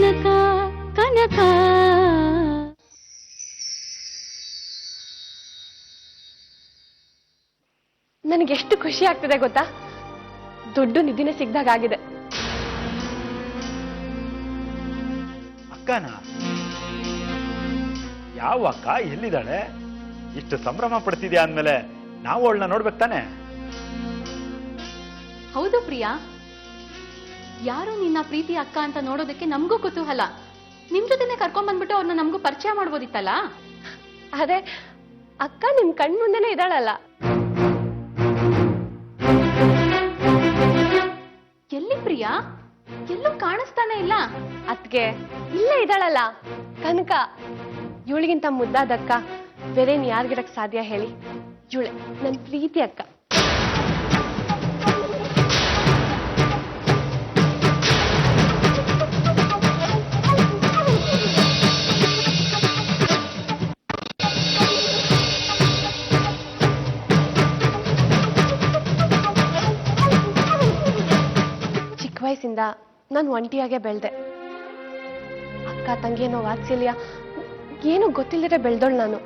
ಕನಕ ಕನಕ. ನನಗೆ ಎಷ್ಟು ಖುಷಿ ಆಗ್ತಿದೆ ಗೊತ್ತಾ? ದೊಡ್ಡ ನಿಧಿನೇ ಸಿಗ್ದಾಗಿದೆ. ಅಕ್ಕನ ಯಾವ ಅಕ್ಕ? ಎಲ್ಲಿದ್ದಾಳೆ? ಇಷ್ಟು ಸಂಭ್ರಮ ಪಡ್ತಿದ್ಯಾ ಅಂದ್ಮೇಲೆ ನಾವು ಅವಳನ್ನ ನೋಡ್ಬೇಕು ತಾನೆ? ಹೌದು ಪ್ರಿಯಾ, ಯಾರು ನಿನ್ನ ಪ್ರೀತಿ ಅಕ್ಕ ಅಂತ ನೋಡೋದಕ್ಕೆ ನಮಗೂ ಕುತೂಹಲ. ನಿಮ್ ಜೊತೆನೆ ಕರ್ಕೊಂಡ್ ಬಂದ್ಬಿಟ್ಟು ಅವ್ರನ್ನ ನಮಗೂ ಪರಿಚಯ ಮಾಡ್ಬೋದಿತ್ತಲ್ಲ. ಅದೇ ಅಕ್ಕ ನಿಮ್ ಕಣ್ ಮುಂದೆನೆ ಇದ್ದಾಳಲ್ಲ. ಎಲ್ಲಿ ಪ್ರಿಯಾ? ಎಲ್ಲೂ ಕಾಣಿಸ್ತಾನೆ ಇಲ್ಲ. ಅದ್ಕೆ ಇಲ್ಲೇ ಇದ್ದಾಳಲ್ಲ ಕನಕ. ಇವಳಿಗಿಂತ ಮುದ್ದಾದಕ್ಕ ಬೇರೇನ್ ಯಾರಿಗಿರಕ್ ಸಾಧ್ಯ ಹೇಳಿ? ಇವಳೆ ನನ್ ಪ್ರೀತಿ ಅಕ್ಕ. ಚಿಕ್ಕ ವಯಸ್ಸಿಂದ ನಾನು ಒಂಟಿಯಾಗೆ ಬೆಳ್ದೆ. ಅಕ್ಕ ತಂಗಿಯೇನೋ ವಾತ್ಸಲ್ಯ ಏನು ಗೊತ್ತಿಲ್ಲದೆ ಬೆಳ್ದೋಳು ನಾನು.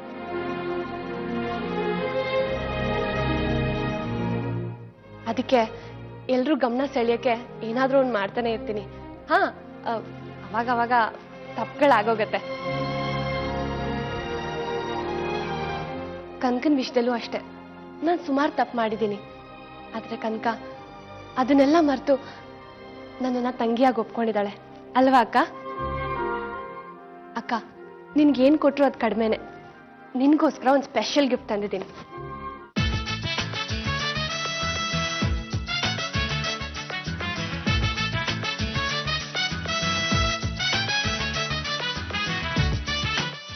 ಅದಕ್ಕೆ ಎಲ್ರೂ ಗಮನ ಸೆಳೆಯಕ್ಕೆ ಏನಾದ್ರೂ ಒಂದು ಮಾಡ್ತಾನೆ ಇರ್ತೀನಿ. ಹಾ, ಅವಾಗ ತಪ್ಪುಗಳಾಗೋಗತ್ತೆ. ಕನಕನ ವಿಷಯದಲ್ಲೂ ಅಷ್ಟೆ, ನಾನು ಸುಮಾರು ತಪ್ಪು ಮಾಡಿದ್ದೀನಿ. ಆದ್ರೆ ಕನಕ ಅದನ್ನೆಲ್ಲ ಮರೆತು ನನ್ನನ್ನ ತಂಗಿಯಾಗಿ ಒಪ್ಕೊಂಡಿದ್ದಾಳೆ ಅಲ್ವಾ ಅಕ್ಕ? ಅಕ್ಕ, ನಿನ್ಗೇನ್ ಕೊಟ್ರು ಅದು ಕಡಿಮೆನೆ. ನಿನ್ಗೋಸ್ಕರ ಒಂದು ಸ್ಪೆಷಲ್ ಗಿಫ್ಟ್ ತಂದಿದ್ದೀನಿ.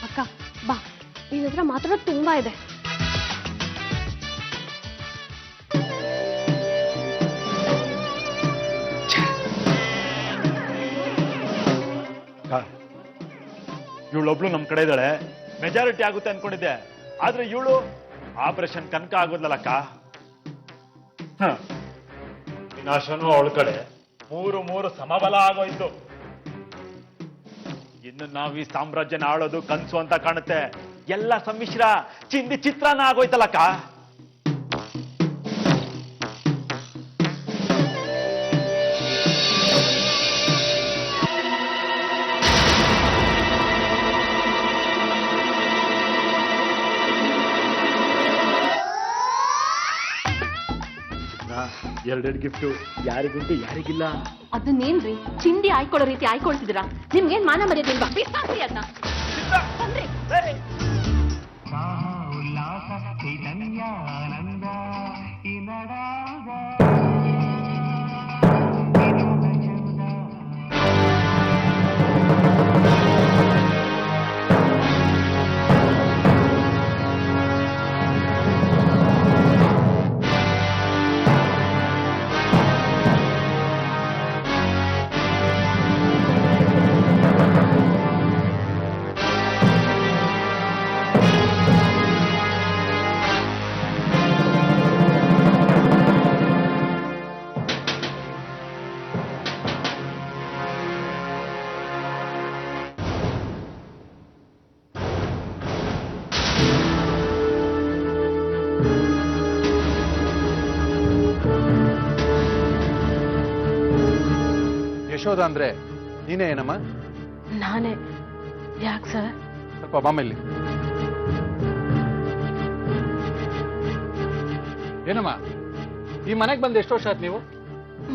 ಅಕ್ಕ ಬಾ, ನಿನ್ನ ಹತ್ರ ಮಾತಾಡೋದು ತುಂಬಾ ಇದೆ. ಇವಳೊಬ್ಳು ನಮ್ ಕಡೆ ಇದ್ದಾಳೆ, ಮೆಜಾರಿಟಿ ಆಗುತ್ತೆ ಅನ್ಕೊಂಡಿದ್ದೆ. ಆದ್ರೆ ಇವಳು ಆಪರೇಷನ್ ಕನಕ ಆಗೋದ್ಲಕ್ಕ. ವಿನಾಶನೂ ಅವಳ ಕಡೆ, ಮೂರು ಸಮಬಲ ಆಗೋಯ್ತು. ಇನ್ನು ನಾವ್ ಈ ಸಾಮ್ರಾಜ್ಯನ ಆಳೋದು ಕನ್ಸು ಅಂತ ಕಾಣುತ್ತೆ. ಎಲ್ಲ ಸಮ್ಮಿಶ್ರ ಚಿಂದಿ ಚಿತ್ರಾನ್ನ ಆಗೋಯ್ತಲ್ಲಕ್ಕ. ಎರಡೆರಡು ಗಿಫ್ಟು, ಯಾರಿಗುಂಟು ಯಾರಿಗಿಲ್ಲ. ಅದನ್ನೇನ್ರಿ ಚಿಂದಿ ಆಯ್ಕೊಳ್ಳೋ ರೀತಿ ಆಯ್ಕೊಳ್ತಿದ್ದೀರಾ? ನಿಮ್ಗೇನ್ ಮಾನ ಮರ್ಯಾದಿಲ್ವಾ? ಬಿಸಾಕ್ರಿ ಅದನ್ನ. ಯಶೋಧ ಅಂದ್ರೆ ನೀನೇ ಏನಮ್ಮ? ನಾನೇ. ಯಾಕೆ ಸರ್? ಸ್ವಲ್ಪ ಬಾಮೇಲಿ. ಏನಮ್ಮ, ಈ ಮನೆಗೆ ಬಂದು ಎಷ್ಟು ವರ್ಷ ಆಯ್ತು ನೀವು?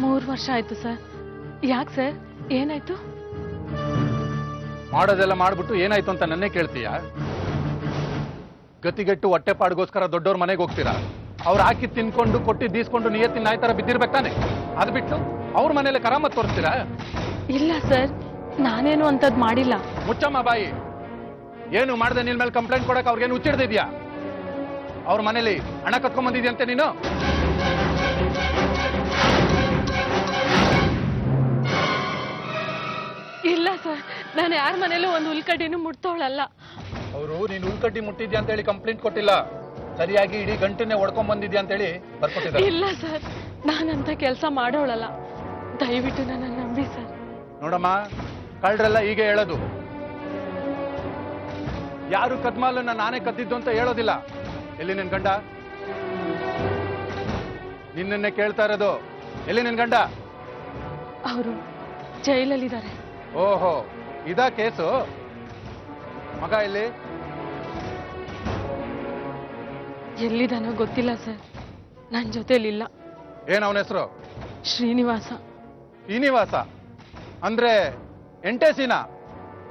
3 ವರ್ಷ ಆಯ್ತು ಸರ್. ಯಾಕೆ ಸರ್, ಏನಾಯ್ತು? ಮಾಡೋದೆಲ್ಲ ಮಾಡ್ಬಿಟ್ಟು ಏನಾಯ್ತು ಅಂತ ನನ್ನೇ ಕೇಳ್ತೀಯ? ಗತಿಗೆಟ್ಟು ಹೊಟ್ಟೆಪಾಡಿಗೋಸ್ಕರ ದೊಡ್ಡವ್ರ ಮನೆಗೆ ಹೋಗ್ತೀರಾ? ಅವ್ರು ಹಾಕಿ ತಿನ್ಕೊಂಡು ಕೊಟ್ಟು ದೀಸ್ಕೊಂಡು ನಿಯತ್ತಿನ ನಾಯಿ ತರ ಬಿದ್ದಿರ್ಬೇಕು ತಾನೆ? ಅದು ಬಿಟ್ಟು ಅವ್ರ ಮನೇಲಿ ಕರಾಮತ್ ತೋರಿಸ್ತೀರಾ? ಇಲ್ಲ ಸರ್, ನಾನೇನು ಅಂತದ್ ಮಾಡಿಲ್ಲ. ಮುಚ್ಚಮ್ಮ ಬಾಯಿ. ಏನು ಮಾಡದೆ ನಿನ್ ಮೇಲೆ ಕಂಪ್ಲೇಂಟ್ ಕೊಡಕ್ ಅವ್ರಿಗೇನು ಹುಚ್ಚಿಡ್ದಿದ್ಯಾ? ಅವ್ರ ಮನೇಲಿ ಹಣ ಕತ್ಕೊಂಡ್ ಬಂದಿದ್ಯಂತೆ ನೀನು? ಇಲ್ಲ ಸರ್, ನಾನು ಯಾರ ಮನೇಲೂ ಒಂದು ಉಲ್ಕಡ್ಡಿನೂ ಮುಟ್ತವಳಲ್ಲ. ಅವರು ನೀನು ಉಳ್ಕಡ್ಡಿ ಮುಟ್ಟಿದ್ಯಾ ಅಂತ ಹೇಳಿ ಕಂಪ್ಲೇಂಟ್ ಕೊಟ್ಟಿಲ್ಲ, ಸರಿಯಾಗಿ ಇಡೀ ಗಂಟನ್ನೇ ಒಡ್ಕೊಂಡ್ ಬಂದಿದ್ಯಾ ಅಂತ ಹೇಳಿ ಬರ್ಕೊಟ್ಟಿದ್ದಾರೆ. ಇಲ್ಲ ಸರ್, ನಾನಂತ ಕೆಲಸ ಮಾಡೋಳಲ್ಲ. ದಯವಿಟ್ಟು ನನ್ನ ನಂಬಿ ಸರ್. ನೋಡಮ್ಮ, ಕಳ್ಳರೆಲ್ಲ ಹೀಗೆ ಹೇಳೋದು. ಯಾರು ಕದ್ಮಾಲನ್ನ ನಾನೇ ಕದ್ದಿದ್ದು ಅಂತ ಹೇಳೋದಿಲ್ಲ. ಎಲ್ಲಿ ನಿನ್ ಗಂಡ? ನಿನ್ನನ್ನೇ ಕೇಳ್ತಾ ಇರೋದು. ಎಲ್ಲಿ ನಿನ್ ಗಂಡ? ಅವರು ಜೈಲಲ್ಲಿದ್ದಾರೆ. ಓಹೋ, ಇದಾ ಕೇಸು? ಮಗ ಎಲ್ಲಿ? ಎಲ್ಲಿದಾನೋ ಗೊತ್ತಿಲ್ಲ ಸರ್, ನನ್ನ ಜೊತೆಲಿಲ್ಲ. ಏನ್ ಅವನ ಹೆಸರು? ಶ್ರೀನಿವಾಸ. ಶ್ರೀನಿವಾಸ ಅಂದ್ರೆ ಎಂಟೇಸಿನ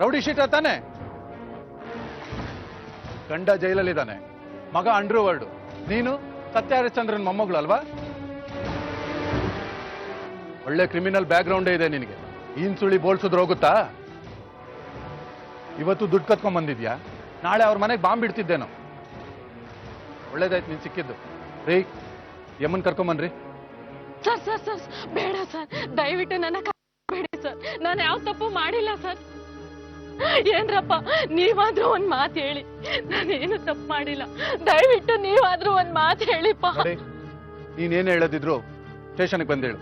ರೌಡಿ ಶೀಟರ್ ತಾನೆ? ಗಂಡ ಜೈಲಲ್ಲಿದ್ದಾನೆ, ಮಗ ಅಂಡರ್ ವರ್ಲ್ಡ್. ನೀನು ಸತ್ಯ ಹರಿಶ್ಚಂದ್ರನ್ ಮೊಮ್ಮಗಳು ಅಲ್ವಾ? ಒಳ್ಳೆ ಕ್ರಿಮಿನಲ್ ಬ್ಯಾಕ್ ಗ್ರೌಂಡೇ ಇದೆ ನಿನಗೆ. ಈನ್ ಸುಳಿ ಬೋಳ್ಸಿದ್ರೆ ಹೋಗುತ್ತಾ? ಇವತ್ತು ದುಡ್ಡು ಕತ್ಕೊಂಡ್ ಬಂದಿದ್ಯಾ, ನಾಳೆ ಅವ್ರ ಮನೆಗೆ ಬಾಂಬ್ ಬಿಡ್ತಿದ್ದೇನೋ. ಒಳ್ಳೇದಾಯ್ತು ನೀನ್ ಸಿಕ್ಕಿದ್ದು. ರೀ, ಯಮ್ಮನ್ ಕರ್ಕೊಂಬನ್ರಿ. ಸರ್ ಸರ್ ಸರ್ ಬೇಡ ಸರ್, ದಯವಿಟ್ಟು ನನ್ನ ಬೇಡಿ ಸರ್, ನಾನು ಯಾವ ತಪ್ಪು ಮಾಡಿಲ್ಲ ಸರ್. ಏನ್ರಪ್ಪ, ನೀವಾದ್ರೂ ಒಂದ್ ಮಾತು ಹೇಳಿ, ನಾನೇನು ತಪ್ಪು ಮಾಡಿಲ್ಲ. ದಯವಿಟ್ಟು ನೀವಾದ್ರೂ ಒಂದ್ ಮಾತು ಹೇಳಿಪ್ಪ. ನೋಡಿ, ನೀನೇನು ಹೇಳದಿದ್ರು ಸ್ಟೇಷನ್ಗೆ ಬಂದೇಳು.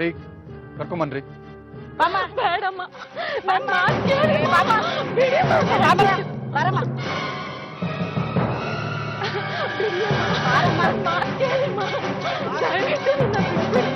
ರೀ, ಕರ್ಕೊಂಬನ್ರಿ. ಬೇಡಮ್ಮ, ನನ್ನ ಮಾತು ಕೇಳಿ. ಬಿಡಿ ಅಮ್ಮ. ದಯವಿಟ್ಟು ನನ್ನ ಬಿಟ್ಬಿಡಿ.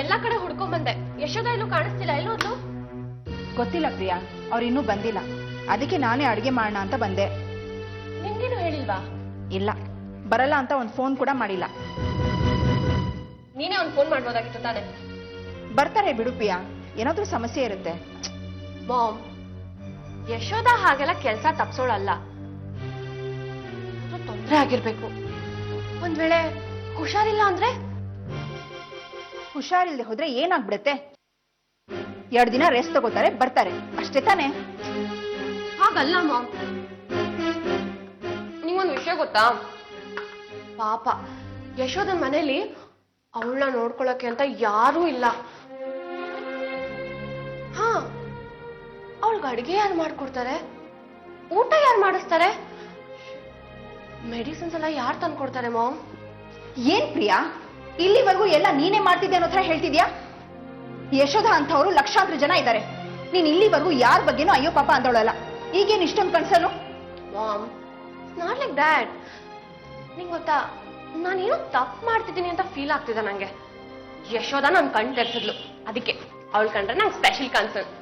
ಎಲ್ಲಾ ಕಡೆ ಹುಡ್ಕೊಂಡ್ ಬಂದೆ, ಯಶೋಧ ಎಲ್ಲೂ ಕಾಣಿಸ್ತಿಲ್ಲ. ಎಲ್ಲೋದ್ಲು? ಗೊತ್ತಿಲ್ಲ ಪ್ರಿಯಾ, ಅವ್ರು ಇನ್ನೂ ಬಂದಿಲ್ಲ. ಅದಕ್ಕೆ ನಾನೇ ಅಡುಗೆ ಮಾಡೋಣ ಅಂತ ಬಂದೆ. ನಿಮ್ಗೇನು ಹೇಳಿಲ್ವಾ? ಇಲ್ಲ, ಬರಲ್ಲ ಅಂತ ಒಂದು ಫೋನ್ ಕೂಡ ಮಾಡಿಲ್ಲ. ನೀನೇ ಒಂದು ಫೋನ್ ಮಾಡ್ಬೋದಾಗಿತ್ತು ತಾನೆ. ಬರ್ತಾರೆ ಬಿಡು ಪ್ರಿಯಾ, ಏನಾದ್ರೂ ಸಮಸ್ಯೆ ಇರುತ್ತೆ. ಮಾಮ್, ಯಶೋಧ ಹಾಗೆಲ್ಲ ಕೆಲಸ ತಪ್ಸೋಳಲ್ಲ. ತೊಂದರೆ ಆಗಿರ್ಬೇಕು. ಒಂದ್ ವೇಳೆ ಹುಷಾರಿಲ್ಲ ಅಂದ್ರೆ? ಹುಷಾರಿಲ್ದೆ ಹೋದ್ರೆ ಏನಾಗ್ಬಿಡುತ್ತೆ? 2 ದಿನ ರೆಸ್ಟ್ ತಗೋತಾರೆ, ಬರ್ತಾರೆ, ಅಷ್ಟೇ ತಾನೆ. ಹಾಗಲ್ಲ ಮಾಮ್. ನಿಂಗೊಂದು ವಿಷಯ ಗೊತ್ತಾ? ಪಾಪ ಯಶೋಧನ್ ಮನೇಲಿ ಅವಳನ್ನ ನೋಡ್ಕೊಳಕ್ಕೆ ಅಂತ ಯಾರೂ ಇಲ್ಲ. ಹಾ, ಅವಳಿಗೆ ಅಡಿಗೆ ಯಾರು ಮಾಡ್ಕೊಡ್ತಾರೆ? ಊಟ ಯಾರು ಮಾಡಿಸ್ತಾರೆ? ಮೆಡಿಸಿನ್ಸ್ ಎಲ್ಲ ಯಾರು ತಂದ್ಕೊಡ್ತಾರೆ ಮಾಮ್? ಏನ್ ಪ್ರಿಯಾ, ಇಲ್ಲಿವರೆಗೂ ಎಲ್ಲ ನೀನೇ ಮಾಡ್ತಿದ್ದೆ ಅನ್ನೋ ಥರ ಹೇಳ್ತಿದ್ಯಾ? ಯಶೋಧ ಅಂತವ್ರು ಲಕ್ಷಾಂತರ ಜನ ಇದ್ದಾರೆ. ನೀನ್ ಇಲ್ಲಿವರೆಗೂ ಯಾರ ಬಗ್ಗೆನೂ ಅಯ್ಯೋ ಪಾಪ ಅಂದವಳಲ್ಲ. ಈಗೇನು ಇಷ್ಟೊಂದು ಕನ್ಸಲು? Mom, not like that. ನಿಂಗೆ ಗೊತ್ತಾ, ನಾನೇನೋ ತಪ್ಪು ಮಾಡ್ತಿದ್ದೀನಿ ಅಂತ ಫೀಲ್ ಆಗ್ತಿದೆ ನಂಗೆ. ಯಶೋಧ ನನ್ ಕಣ್ ತೆರ್ಸಿದ್ಲು, ಅದಕ್ಕೆ ಅವಳು ಕಂಡ್ರೆ ನಂಗೆ ಸ್ಪೆಷಲ್ ಕನ್ಸರ್ನ್.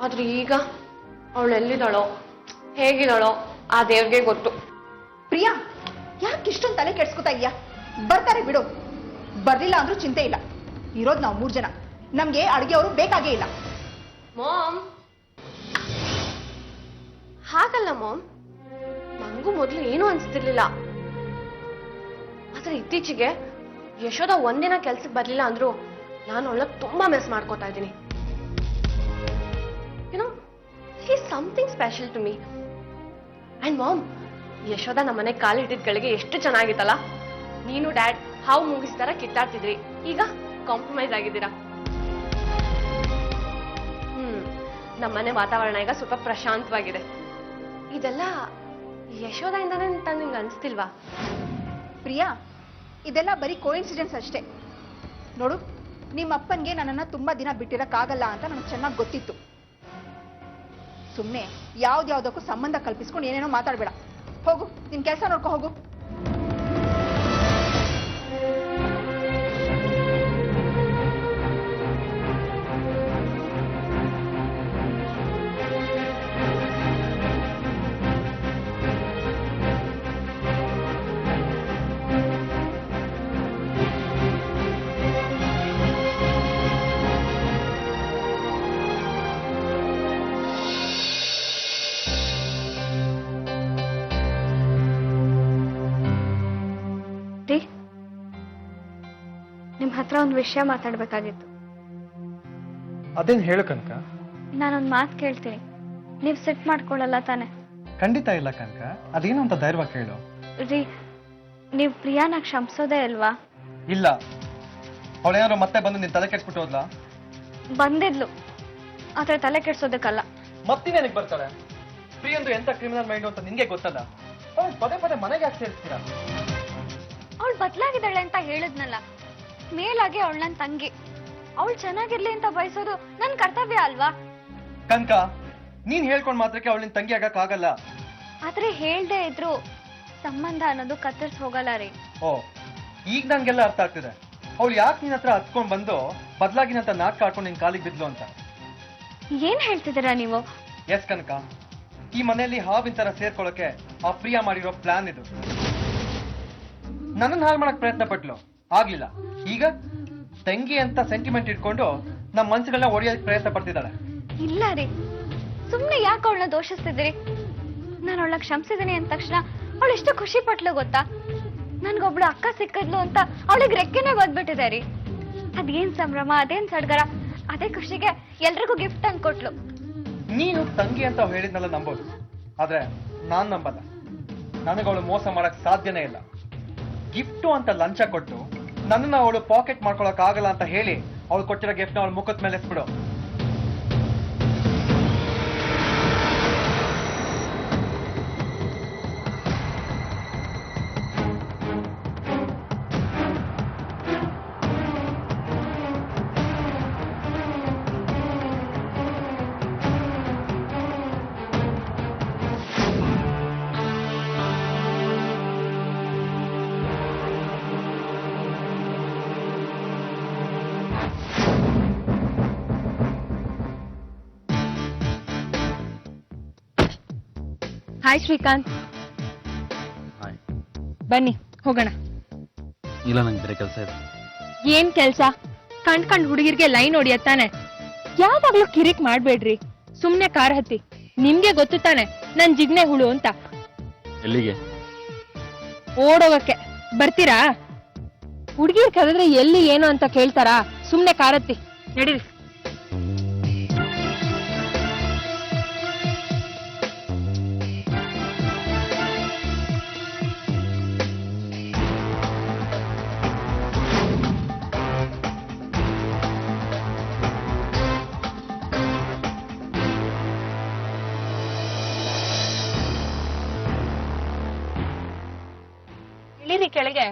ಆದ್ರೆ ಈಗ ಅವಳು ಎಲ್ಲಿದ್ದಾಳೋ, ಹೇಗಿದ್ದಾಳೋ ಆ ದೇವ್ರಿಗೆ ಗೊತ್ತು. ಪ್ರಿಯಾ, ಯಾಕೆ ಇಷ್ಟೊಂದು ತಲೆ ಕೆಡ್ಸ್ಕೊತಾ ಇದೆಯಾ? ಬರ್ತಾರೆ ಬಿಡು, ಬರ್ಲಿಲ್ಲ ಅಂದ್ರೂ ಚಿಂತೆ ಇಲ್ಲ. ಇರೋದು ನಾವು 3 ಜನ, ನಮ್ಗೆ ಅಡುಗೆ ಅವರು ಬೇಕಾಗೇ ಇಲ್ಲ. ಮಾಮ್, ಹಾಗಲ್ಲ ಮಾಮ್, ನಂಗೂ ಮೊದಲು ಏನೂ ಅನ್ಸ್ತಿರ್ಲಿಲ್ಲ. ಆದ್ರೆ ಇತ್ತೀಚೆಗೆ ಯಶೋಧ ಒಂದಿನ ಕೆಲ್ಸಕ್ಕೆ ಬರ್ಲಿಲ್ಲ ಅಂದ್ರು ನಾನು ಅವಳನ್ನ ತುಂಬಾ ಮಿಸ್ ಮಾಡ್ಕೋತಾ ಇದ್ದೀನಿ. You know, she is something special to me. And mom, Yashoda ನಮ್ಮನೆ ಕಾಲಿಟ್ಟಿದ್ದ ಗಳಿಗೆ ಎಷ್ಟು ಚೆನ್ನಾಗಿತ್ತಲ್ಲ. ನೀನು ಡ್ಯಾಡ್ ಹಾವು ಮುಗಿಸ್ತಾರ ಕಿತ್ತಾಡ್ತಿದ್ರಿ, ಈಗ ಕಾಂಪ್ರಮೈಸ್ ಆಗಿದ್ದೀರಾ. ನಮ್ಮನೆ ವಾತಾವರಣ ಈಗ ಸ್ವಲ್ಪ ಪ್ರಶಾಂತವಾಗಿದೆ. ಇದೆಲ್ಲ ಯಶೋಧೆಯಿಂದಾನೇ ಅಂತ ನಿಂಗೆ ಅನ್ಸ್ತಿಲ್ವಾ? ಪ್ರಿಯಾ, ಇದೆಲ್ಲ ಬರೀ ಕೋಇನ್ಸಿಡೆನ್ಸ್ ಅಷ್ಟೇ. ನೋಡು, ನಿಮ್ಮ ಅಪ್ಪನ್ಗೆ ನನ್ನನ್ನ ತುಂಬಾ ದಿನ ಬಿಟ್ಟಿರಕ್ಕಾಗಲ್ಲ ಅಂತ ನನಗೆ ಚೆನ್ನಾಗಿ ಗೊತ್ತಿತ್ತು. ಸುಮ್ಮನೆ ಯಾವ್ದ್ಯಾವ್ದಕ್ಕೂ ಸಂಬಂಧ ಕಲ್ಪಿಸ್ಕೊಂಡು ಏನೇನೋ ಮಾತಾಡ್ಬೇಡ. ಹೋಗು, ನಿನ್ ಕೆಲಸ ನೋಡ್ಕೊ ಹೋಗು. ನಿಮ್ ಹತ್ರ ಒಂದು ವಿಷಯ ಮಾತಾಡ್ಬೇಕಾಗಿತ್ತು. ಅದೇನ್ ಹೇಳು ಕನಕ. ನಾನೊಂದು ಮಾತು ಕೇಳ್ತೀನಿ, ನೀವು ಸಿಟ್ ಮಾಡ್ಕೊಳ್ಳಲ್ಲ ತಾನೆ? ಖಂಡಿತ ಇಲ್ಲ ಕನಕ, ಅದೇನು ಅಂತ ಧೈರ್ಯವಾಗಿ ಕೇಳು. ರೀ, ನೀವು ಪ್ರಿಯಾನ ಕ್ಷಮಿಸೋದೇ ಅಲ್ವಾ? ಇಲ್ಲ, ಅವಳೇನಾದ್ರು ಮತ್ತೆ ಬಂದು ನಿನ್ ತಲೆ ಕೆಡ್ಸ್ಬಿಟ್ಟು ಹೋದ್ಲಾ? ಬಂದಿದ್ಲು ಆದ್ರೆ ತಲೆ ಕೆಡ್ಸೋದಕ್ಕಲ್ಲ. ಮತ್ತಿನೇನಕ್ಕೆ ಬರ್ತಾಳೆ? ಪ್ರಿಯಂದು ಎಂತ ಕ್ರಿಮಿನಲ್ ಮೈಂಡ್ ಅಂತ ನಿನ್ಗೆ ಗೊತ್ತಲ್ಲ. ಅವ್ಳು ಪದೇ ಪದೇ ಮನೆಗೆ ಯಾಕೆ ಸೇರಿಸ್ತೀರಾ? ಅವಳು ಬದಲಾಗಿದ್ದಾಳೆ ಅಂತ ಹೇಳಿದ್ನಲ್ಲ. ಮೇಲಾಗಿ ಅವಳು ನನ್ ತಂಗಿ. ಅವಳು ಚೆನ್ನಾಗಿರ್ಲಿ ಅಂತ ಬಯಸೋದು ನನ್ ಕರ್ತವ್ಯ ಅಲ್ವಾ? ಕನಕ, ನೀನ್ ಹೇಳ್ಕೊಂಡ್ ಮಾತ್ರಕ್ಕೆ ಅವಳಿನ ತಂಗಿ ಆಗಕ್ ಆಗಲ್ಲ. ಆದ್ರೆ ಹೇಳ್ದೆ ಇದ್ರು ಸಂಬಂಧ ಅನ್ನೋದು ಕತ್ತರಿಸ್ ಹೋಗಲ್ಲ ರೀ. ಓ, ಈಗ ನಂಗೆಲ್ಲ ಅರ್ಥ ಆಗ್ತಿದೆ. ಅವಳು ಯಾಕೆ ನಿನ್ ಹತ್ರ ಹತ್ಕೊಂಡ್ ಬಂದು ಬದಲಾಗಿನಂತ ನಾಟಕ ಆಡ್ಕೊಂಡು ನಿನ್ ಕಾಲಿಗೆ ಬಿದ್ಲು ಅಂತ. ಏನ್ ಹೇಳ್ತಿದ್ದೀರಾ ನೀವು? ಎಸ್ ಕನಕ, ಈ ಮನೆಯಲ್ಲಿ ಹಾವಿನ ತರ ಸೇರ್ಕೊಳ್ಳೋಕೆ ಆ ಪ್ರಿಯಾ ಮಾಡಿರೋ ಪ್ಲಾನ್ ಇದು. ನನ್ನನ್ನು ಹಾಳು ಮಾಡಕ್ ಪ್ರಯತ್ನ ಪಟ್ಲು, ಆಗ್ಲಿಲ್ಲ. ಈಗ ತಂಗಿ ಅಂತ ಸೆಂಟಿಮೆಂಟ್ ಇಟ್ಕೊಂಡು ನಮ್ಮ ಮನ್ಸುಗಳನ್ನ ಒಡೆಯೋದಕ್ಕೆ ಪ್ರಯತ್ನ ಪಡ್ತಿದ್ದಾಳೆ. ಇಲ್ಲ ರೀ, ಸುಮ್ನೆ ಯಾಕೆ ಅವಳನ್ನ ದೋಷಿಸ್ತಿದ್ದೀರಿ? ನಾನು ಅವಳನ್ನ ಕ್ಷಮಿಸಿದ್ದೀನಿ ಅಂದ ತಕ್ಷಣ ಅವಳು ಎಷ್ಟು ಖುಷಿ ಪಟ್ಲು ಗೊತ್ತಾ? ನನ್ಗೊಬ್ಳು ಅಕ್ಕ ಸಿಕ್ಕದ್ಲು ಅಂತ ಅವಳಿಗೆ ರೆಕ್ಕೆನೆ ಬಂದ್ಬಿಟ್ಟಿದೆ ರೀ. ಅದೇನ್ ಸಂಭ್ರಮ, ಅದೇನ್ ಸಡಗರ, ಅದೇ ಖುಷಿಗೆ ಎಲ್ರಿಗೂ ಗಿಫ್ಟ್ ತಂದು ಕೊಟ್ಲು. ನೀನು ತಂಗಿ ಅಂತ ಹೇಳಿದ್ನೆಲ್ಲ ನಂಬೋದು, ಆದ್ರೆ ನಾನ್ ನಂಬಲ್ಲ. ನನಗವಳು ಮೋಸ ಮಾಡಕ್ ಸಾಧ್ಯನೇ ಇಲ್ಲ. ಗಿಫ್ಟು ಅಂತ ಲಂಚ ಕೊಟ್ಟು ನನ್ನನ್ನ ಅವಳು ಪಾಕೆಟ್ ಮಾಡ್ಕೊಳಕ್ ಆಗಲ್ಲ ಅಂತ ಹೇಳಿ ಅವಳು ಕೊಟ್ಟಿರೋ ಗಿಫ್ಟ್ ನ ಅವಳು ಮುಖದ ಮೇಲೆ ಎಸ್ಬಿಡು. ಹಾಯ್ ಶ್ರೀಕಾಂತ್. ಬನ್ನಿ ಹೋಗೋಣ. ಇಲ್ಲ, ನಂಗೆ ಬೇರೆ ಕೆಲಸ ಇದೆ. ಏನ್ ಕೆಲ್ಸ? ಕಂಡ್ ಹುಡುಗಿರ್ಗೆ ಲೈನ್ ಹೊಡಿಯತ್ತಾನೆ. ಯಾವಾಗ್ಲೂ ಕಿರಿಕ್ ಮಾಡ್ಬೇಡ್ರಿ. ಸುಮ್ನೆ ಕಾರ್ ಹತ್ತಿ. ನಿಮ್ಗೆ ಗೊತ್ತು ತಾನೆ ನನ್ ಜಿಗ್ನೆ ಹುಳು ಅಂತ. ಎಲ್ಲಿಗೆ? ಓಡೋಗಕ್ಕೆ. ಬರ್ತೀರಾ? ಹುಡುಗಿರ್ ಕರೆದ್ರೆ ಎಲ್ಲಿ ಏನು ಅಂತ ಕೇಳ್ತಾರಾ? ಸುಮ್ನೆ ಕಾರ್ ಹತ್ತಿ ನಡೀರಿ. ಇಳಿರಿ ಕೆಳಗೆ.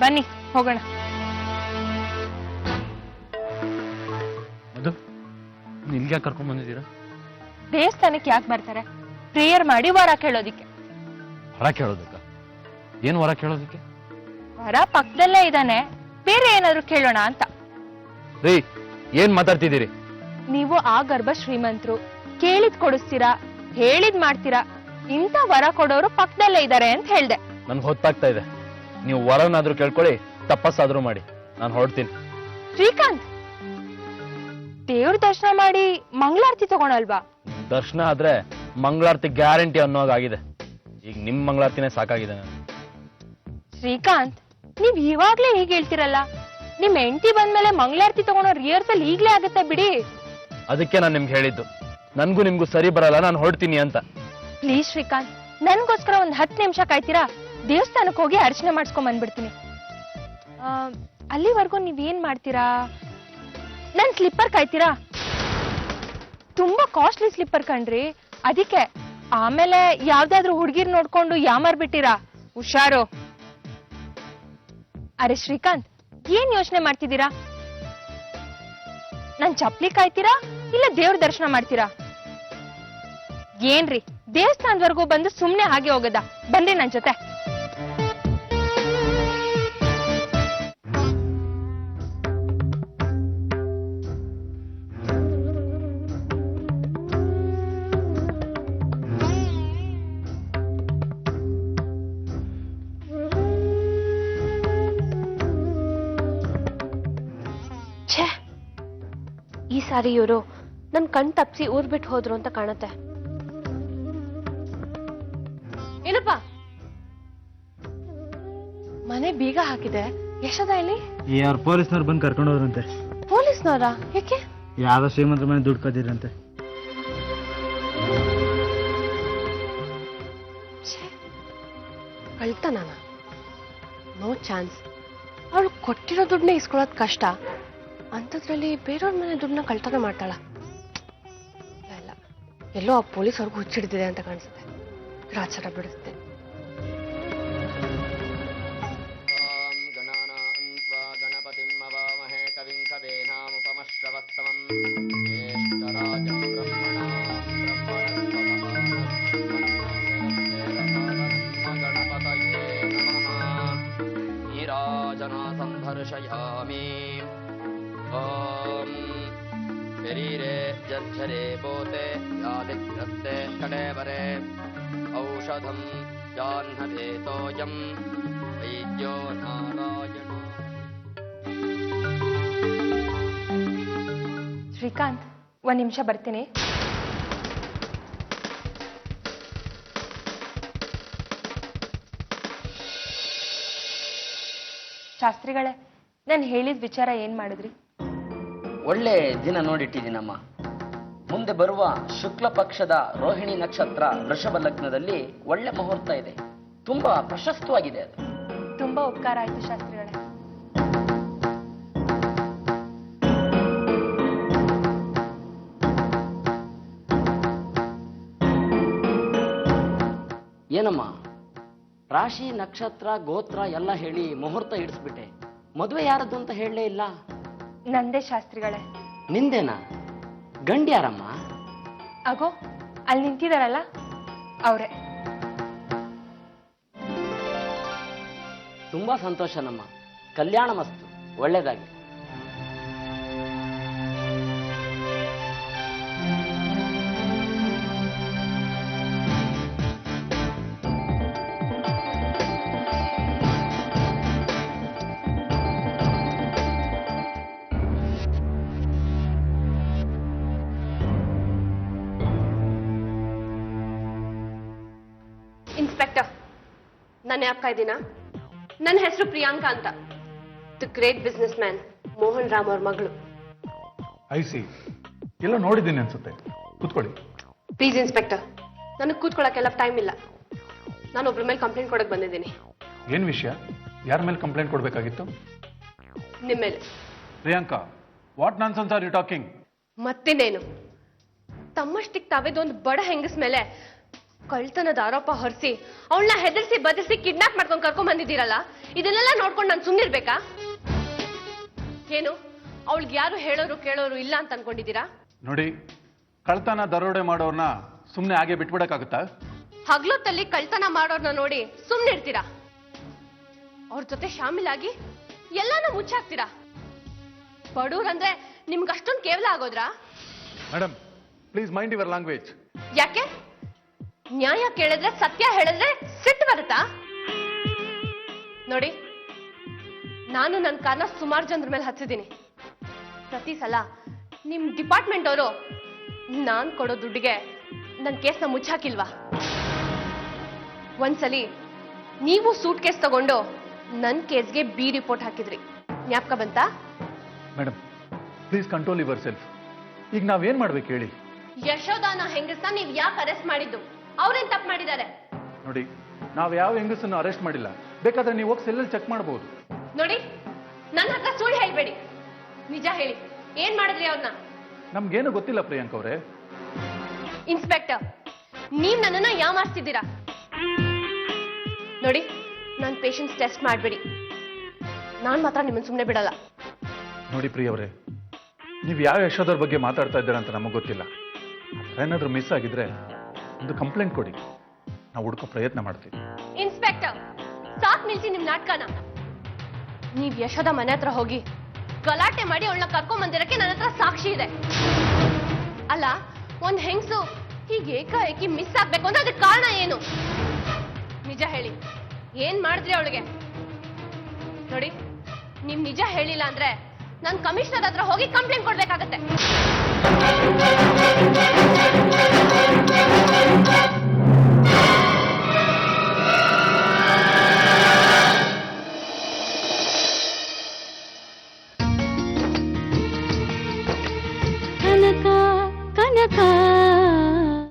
ಬನ್ನಿ ಹೋಗೋಣ. ಅದು ನಿಮ್ಗೆ ಯಾಕೆ ಕರ್ಕೊಂಡ್ ಬಂದಿದ್ದೀರಾ? ದೇವಸ್ಥಾನಕ್ಕೆ ಯಾಕೆ ಬರ್ತಾರೆ? ಪ್ರೇಯರ್ ಮಾಡಿ ವರ ಕೇಳೋದಿಕ್ಕೆ. ವರ ಕೇಳೋದಕ್ಕ? ಏನ್ ವರ ಕೇಳೋದಕ್ಕೆ? ವರ ಪಕ್ಕದಲ್ಲೇ ಇದ್ದಾನೆ, ಬೇರೆ ಏನಾದ್ರು ಕೇಳೋಣ ಅಂತ. ರೀ, ಏನ್ ಮಾತಾಡ್ತಿದ್ದೀರಿ? ನೀವು ಆ ಗರ್ಭ ಶ್ರೀಮಂತರು, ಕೇಳಿದ್ ಕೊಡಿಸ್ತೀರಾ, ಹೇಳಿದ್ ಮಾಡ್ತೀರಾ. ಇಂಥ ವರ ಕೊಡೋರು ಪಕ್ಕದಲ್ಲೇ ಇದ್ದಾರೆ ಅಂತ ಹೇಳ್ದೆ. ನನ್ಗೆ ಹೊತ್ತಾಗ್ತಾ ಇದೆ. ನೀವು ವರನಾದ್ರೂ ಕೇಳ್ಕೊಳ್ಳಿ, ತಪಸ್ಸಾದ್ರೂ ಮಾಡಿ, ನಾನು ಹೊರಡ್ತೀನಿ. ಶ್ರೀಕಾಂತ್, ದೇವ್ರ ದರ್ಶನ ಮಾಡಿ ಮಂಗಳಾರತಿ ತಗೊಳಲ್ವಾ? ದರ್ಶನ ಆದ್ರೆ ಮಂಗಳಾರತಿ ಗ್ಯಾರಂಟಿ ಅನ್ನೋಗಾಗಿದೆ. ಈಗ ನಿಮ್ ಮಂಗಳಾರತಿನೇ ಸಾಕಾಗಿದೆ ನನಗೆ. ಶ್ರೀಕಾಂತ್, ನೀವ್ ಇವಾಗ್ಲೇ ಹೀಗೆ ಹೇಳ್ತಿರಲ್ಲ. ನಿಮ್ ಹೆಂಡತಿ ಬಂದ್ಮೇಲೆ ಮಂಗಳಾರತಿ ತಗೊಳೋ ರಿಹರ್ಸಲ್ ಈಗ್ಲೇ ಆಗುತ್ತೆ ಬಿಡಿ. ಅದಕ್ಕೆ ನಾನು ನಿಮ್ಗೆ ಹೇಳಿದ್ದು, ನನ್ಗೂ ನಿಮ್ಗೂ ಸರಿ ಬರಲ್ಲ, ನಾನು ಹೊರಡ್ತೀನಿ ಅಂತ. ಪ್ಲೀಸ್ ಶ್ರೀಕಾಂತ್, ನನ್ಗೋಸ್ಕರ ಒಂದ್ 10 ನಿಮಿಷ ಕಾಯ್ತೀರಾ? ದೇವಸ್ಥಾನಕ್ಕೆ ಹೋಗಿ ಅರ್ಚನೆ ಮಾಡಿಸ್ಕೊಂಡ್ ಬಂದ್ಬಿಡ್ತೀನಿ. ಅಲ್ಲಿವರೆಗೂ ನೀವೇನ್ ಮಾಡ್ತೀರಾ? ನನ್ ಸ್ಲಿಪ್ಪರ್ ಕಾಯ್ತೀರಾ? ತುಂಬಾ ಕಾಸ್ಟ್ಲಿ ಸ್ಲಿಪ್ಪರ್ ಕಣ್ರಿ, ಅದಕ್ಕೆ. ಆಮೇಲೆ ಯಾವ್ದಾದ್ರು ಹುಡ್ಗಿರ್ ನೋಡ್ಕೊಂಡು ಯಾಮಾರ್ ಬಿಟ್ಟಿರಾ? ಹುಷಾರು. ಅರೆ ಶ್ರೀಕಾಂತ್, ಏನ್ ಯೋಚನೆ ಮಾಡ್ತಿದ್ದೀರಾ? ನನ್ ಚಪ್ಲಿ ಕಾಯ್ತೀರಾ ಇಲ್ಲ ದೇವ್ರ ದರ್ಶನ ಮಾಡ್ತೀರಾ? ಏನ್ರಿ, ದೇವಸ್ಥಾನದವರೆಗೂ ಬಂದು ಸುಮ್ನೆ ಹಾಗೆ ಹೋಗದ? ಬನ್ನಿ ನನ್ ಜೊತೆ. ಛೇ, ಈ ಸಾರಿ ಇವರು ನನ್ ಕಣ್ ತಪ್ಸಿ ಊರ್ ಬಿಟ್ಟು ಹೋದ್ರು ಅಂತ ಕಾಣುತ್ತೆ. ಏನಪ್ಪ, ಮನೆ ಬೀಗ ಹಾಕಿದೆ, ಯಶೋದ ಇಲ್ಲಿ? ಅವ್ರ ಪೊಲೀಸ್ನವ್ರು ಬಂದು ಕರ್ಕೊಂಡು ಹೋದ್ರಂತೆ. ಪೊಲೀಸ್ನವರ? ಯಾಕೆ? ಯಾವ್ದೋ ಶ್ರೀಮಂತರ ಮನೆ ದುಡ್ಡು ಕದ್ದಿರಂತೆ. ಕಳ್ತನನ? No chance. ಅವಳು ಕೊಟ್ಟಿರೋ ದುಡ್ಡನ್ನ ಇಸ್ಕೊಳ್ಳೋದು ಕಷ್ಟ, ಅಂಥದ್ರಲ್ಲಿ ಬೇರೆಯವ್ರ ಮನೆ ದುಡ್ಡನ್ನ ಕಳ್ತನ ಮಾಡ್ತಾಳ? ಇಲ್ಲ, ಎಲ್ಲೋ ಆ ಪೊಲೀಸವ್ರಿಗೂ ಹುಚ್ಚಿಡ್ದಿದೆ ಅಂತ ಕಾಣಿಸುತ್ತೆ. ರಾಚಾರ ಬಿಡುತ್ತೆ. संभर्षयामि ॐ शरीरे जर्झरे बोते यादिग्रस्ते कलेवरे औषधं जाह्नवेतोऽयं वैद्यो नारायणो. ಶ್ರೀಕಾಂತ್, ಒಂದ್ ನಿಮಿಷ ಬರ್ತೀನಿ. ಶಾಸ್ತ್ರಿಗಳೇ, ನಾನು ಹೇಳಿದ ವಿಚಾರ ಏನ್ ಮಾಡಿದ್ರಿ? ಒಳ್ಳೆ ದಿನ ನೋಡಿಟ್ಟಿದ್ದೀನಮ್ಮ. ಮುಂದೆ ಬರುವ ಶುಕ್ಲ ಪಕ್ಷದ ರೋಹಿಣಿ ನಕ್ಷತ್ರ ವೃಷಭ ಲಗ್ನದಲ್ಲಿ ಒಳ್ಳೆ ಮುಹೂರ್ತ ಇದೆ. ತುಂಬಾ ಪ್ರಶಸ್ತವಾಗಿದೆ ಅದು. ತುಂಬಾ ಉಪಕಾರ ಆಯ್ತು ಶಾಸ್ತ್ರಿಗಳೇ. ಏನಮ್ಮ, ರಾಶಿ ನಕ್ಷತ್ರ ಗೋತ್ರ ಎಲ್ಲ ಹೇಳಿ ಮುಹೂರ್ತ ಇಡಿಸ್ಬಿಟ್ಟೆ. ಮದುವೆ ಯಾರದ್ದು ಅಂತ ಹೇಳಲೇ ಇಲ್ಲ. ನಂದೇ ಶಾಸ್ತ್ರಿಗಳೇ. ನಿಂದೇನಾ? ಗಂಡಿ ಯಾರಮ್ಮ? ಅಗೋ, ಅಲ್ಲಿ ನಿಂತಿದಾರಲ್ಲ ಅವ್ರೆ. ತುಂಬಾ ಸಂತೋಷ ನಮ್ಮ. ಕಲ್ಯಾಣ ಮಸ್ತು, ಒಳ್ಳೇದಾಗಿ. ಇನ್ಸ್ಪೆಕ್ಟರ್, ನಾನು ಯಾಕೆ ಇದ್ದೀನ? ನನ್ನ ಹೆಸರು ಪ್ರಿಯಾಂಕಾ ಅಂತ. The great business man Mohan Ram ಅವ್ರ ಮಗಳು. ಐಸಿ ಎಲ್ಲ ನೋಡಿದ್ದೀನಿ ಅನ್ಸುತ್ತೆ. ಕೂತ್ಕೊಳ್ಳಿ. ಪ್ಲೀಸ್ ಇನ್ಸ್ಪೆಕ್ಟರ್, ನನಗೆ ಕೂತ್ಕೊಳ್ಳೋಕ್ಕೆಲ್ಲ ಟೈಮ್ ಇಲ್ಲ. ನಾನು ಒಬ್ರ ಮೇಲೆ ಕಂಪ್ಲೇಂಟ್ ಕೊಡಕ್ಕೆ ಬಂದಿದ್ದೀನಿ. ಏನ್ ವಿಷಯ? ಯಾರ ಮೇಲೆ ಕಂಪ್ಲೇಂಟ್ ಕೊಡ್ಬೇಕಾಗಿತ್ತು? ನಿಮ್ಮ ಮೇಲೆ. Priyanka, what nonsense are you talking? ಮತ್ತಿನ್ನೇನು, ತಮ್ಮಷ್ಟಿಗೆ ತಾವೇದೊಂದು ಬಡ ಹೆಂಗಸ್ ಮೇಲೆ ಕಳ್ತನದ ಆರೋಪ ಹೊರಿಸಿ ಅವಳನ್ನ ಹೆದರ್ಸಿ ಬದರ್ಸಿ ಕಿಡ್ನಾಪ್ ಮಾಡ್ಕೊಂಡು ಕರ್ಕೊಂಡ್ ಬಂದಿದ್ದೀರಲ್ಲ, ಇದನ್ನೆಲ್ಲ ನೋಡ್ಕೊಂಡು ನಾನು ಸುಮ್ಮನಿರ್ಬೇಕಾ? ಏನು, ಅವಳಿಗೆ ಯಾರು ಹೇಳೋರು ಕೇಳೋರು ಇಲ್ಲ ಅಂತ ಅನ್ಕೊಂಡಿದ್ದೀರಾ? ನೋಡಿ, ಕಳ್ತನ ದರೋಡೆ ಮಾಡೋರ್ನ ಸುಮ್ಮನೆ ಹಾಗೆ ಬಿಟ್ಬಿಡಕ್ಕಾಗುತ್ತಾ? ಹಗ್ಲೊತ್ತಲ್ಲಿ ಕಳ್ತನ ಮಾಡೋರ್ನ ನೋಡಿ ಸುಮ್ಮನೆ ಇರ್ತೀರಾ? ಅವ್ರ ಜೊತೆ ಶಾಮಿಲಾಗಿ ಎಲ್ಲಾನು ಮುಚ್ಚಾಕ್ತೀರಾ? ಬಡವ್ರಂದ್ರೆ ನಿಮ್ಗೆ ಅಷ್ಟೊಂದು ಕೇವಲ ಆಗೋದ್ರಾ? Madam, please mind your language. ಯಾಕೆ? ನ್ಯಾಯ ಕೇಳಿದ್ರೆ, ಸತ್ಯ ಹೇಳಿದ್ರೆ ಸಿಟ್ಟು ಬರುತ್ತಾ? ನೋಡಿ, ನಾನು ನನ್ನ ಕಾರ್ನ ಸುಮಾರು ಜನರ ಮೇಲೆ ಹಚ್ಚಿದ್ದೀನಿ. ಪ್ರತಿ ಸಲ ನಿಮ್ ಡಿಪಾರ್ಟ್ಮೆಂಟ್ ಅವರು ನಾನ್ ಕೊಡೋ ದುಡ್ಡಿಗೆ ನನ್ನ ಕೇಸ್ನ ಮುಚ್ಚಾಕಿಲ್ವಾ? ಒಂದ್ಸಲಿ ನೀವು ಸೂಟ್ ಕೇಸ್ ತಗೊಂಡು ನನ್ನ ಕೇಸ್ಗೆ ಬಿ ರಿಪೋರ್ಟ್ ಹಾಕಿದ್ರಿ, ಜ್ಞಾಪಕ ಬಂತಾ? Madam, please control your self. ಈಗ ನಾವೇನ್ ಮಾಡ್ಬೇಕು ಹೇಳಿ? ಯಶೋದಾನ ಹೆಂಗಸ್ನ ನೀವ್ ಯಾಕೆ ಅರೆಸ್ಟ್ ಮಾಡಿದ್ದು? ಅವ್ರೇನ್ ತಪ್ಪು ಮಾಡಿದ್ದಾರೆ? ನೋಡಿ, ನಾವು ಯಾವ ಹೆಂಗಸನ್ನು ಅರೆಸ್ಟ್ ಮಾಡಿಲ್ಲ. ಬೇಕಾದ್ರೆ ನೀವು ಹೋಗಿ ಸೆಲ್ಲಲ್ಲಿ ಚೆಕ್ ಮಾಡಬಹುದು. ನೋಡಿ, ನನ್ನ ಹತ್ರ ಸುಳ್ಳು ಹೇಳ್ಬೇಡಿ, ನಿಜ ಹೇಳಿ, ಏನ್ ಮಾಡಿದ್ರಿ ಅವ್ರನ್ನ? ನಮ್ಗೇನು ಗೊತ್ತಿಲ್ಲ ಪ್ರಿಯಾಂಕ್ ಅವರೇ. ಇನ್ಸ್ಪೆಕ್ಟರ್, ನೀವ್ ನನ್ನನ್ನ ಯಾಮಾರಿಸ್ತಿದ್ದೀರಾ. ನೋಡಿ, ನನ್ನ ಪೇಷನ್ಸ್ ಟೆಸ್ಟ್ ಮಾಡಬೇಡಿ. ನಾನ್ ಮಾತ್ರ ನಿಮ್ಮನ್ನ ಸುಮ್ಮನೆ ಬಿಡಲ್ಲ. ನೋಡಿ ಪ್ರಿಯವರೇ, ನೀವು ಯಾವ ಯಶೋದವ್ರ ಬಗ್ಗೆ ಮಾತಾಡ್ತಾ ಇದ್ದೀರಾ ಅಂತ ನಮಗೆ ಗೊತ್ತಿಲ್ಲ. ಏನಾದ್ರೂ ಮಿಸ್ ಆಗಿದ್ರೆ ಒಂದು ಕಂಪ್ಲೇಂಟ್ ಕೊಡಿ, ನಾವು ಹುಡುಕೋ ಪ್ರಯತ್ನ ಮಾಡ್ತೀವಿ. ಇನ್ಸ್ಪೆಕ್ಟರ್, ಸಾಕ್ ನಿಲ್ಸಿ ನಿಮ್ ನಾಟಕನ. ನೀವ್ ಯಶೋದ ಮನೆ ಹತ್ರ ಹೋಗಿ ಗಲಾಟೆ ಮಾಡಿ ಅವಳನ್ನ ಕರ್ಕೊಂಡ್ ಬಂದಿರಕ್ಕೆ ನನ್ನ ಹತ್ರ ಸಾಕ್ಷಿ ಇದೆ. ಅಲ್ಲ, ಒಂದ್ ಹೆಂಗ್ಸು ಹೀಗೆ ಏಕಾಏಕಿ ಮಿಸ್ ಆಗ್ಬೇಕು ಅಂದ್ರೆ ಅದಕ್ಕೆ ಕಾರಣ ಏನು? ನಿಜ ಹೇಳಿ, ಏನ್ ಮಾಡಿದ್ರಿ ಅವಳಿಗೆ? ನೋಡಿ, ನೀವ್ ನಿಜ ಹೇಳಿಲ್ಲ ಅಂದ್ರೆ ನಾನು ಕಮಿಷನರ್ ಹತ್ರ ಹೋಗಿ ಕಂಪ್ಲೇಂಟ್ ಕೊಡ್ಬೇಕಾಗತ್ತೆ. ಕನಕ ಕನಕ